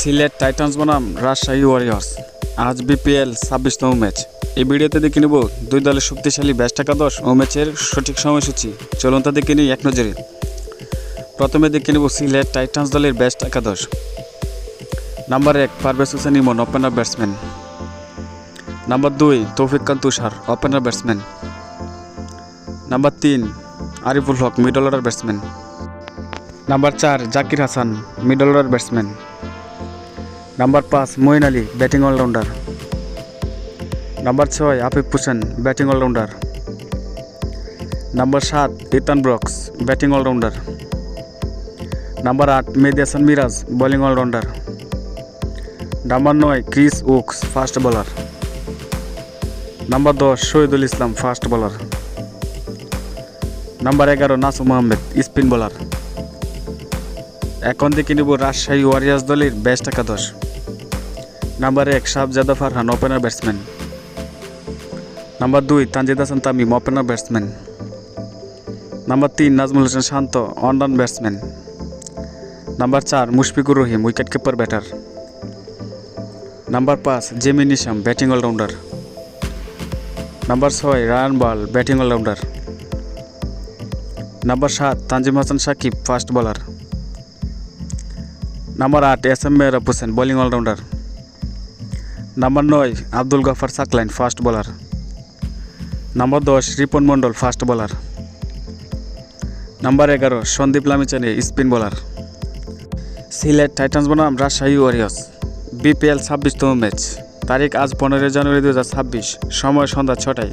Sylhet Titans বনাম Rajshahi Warriors. আজ BPL 26তম ম্যাচ। এই ভিডিওতে দেখে নেব দুই দলের শক্তিশালী ব্যাস্ট একাদশ ও ম্যাচের সঠিক সময়সূচি। চলুন তা দেখে নিই এক নজরে। প্রথমে দেখে নেব সিলেট টাইটান্স দলের ব্যাস্ট একাদশ। Number 1 Parvez Hossain Emon, opener batsman. Number 2 Taufique Khan Tushar, opener batsman. Number 3 Ariful Haque, middle order batsman. Number 4 Zakir Hasan, middle order batsman. Number 5 Moeen Ali, batting allrounder. Number 6 Afif Hossain, batting allrounder. Number 7 Ethan Brookes, batting allrounder. Number 8 Mehedi Hasan Miraz, bowling allrounder. Number 9 Chris Woakes, fast bowler. Number 10 Shahidul Islam, fast bowler. Number 11 Nasum Ahmed, spin bowler. এখন দেখে নেব Rajshahi Warriors দলের best একাদশ। Number 1 Shahzada Farhan, opener batsman. Number 2 Tanzid Hasan Tamim, opener batsman. Number 3 Najmul Hossain Shanto, অন-রান batsman. Number 4 Mushfiqur Rahim, wicket keeper batter. Number 5 Jimmy Neesham, batting allrounder. Number 6 Ryan Burl, batting allrounder. Number 7 Tanzim Hasan Sakib, fast bowler. Number 8 S M. Mehrab Hossain, bowling allrounder. Number 9 Abdul Gaffar Saqlain, fast bowler. Number 10 Ripon Mondol, fast bowler. Number 11 Sandeep Lamichhane, spin bowler. Sylhet Titans বনাম Rajshahi Warriors, BPL 26তম match. তারিখ আজ 15 জানুয়ারি 2026, সময় সন্ধ্যা 6টায়।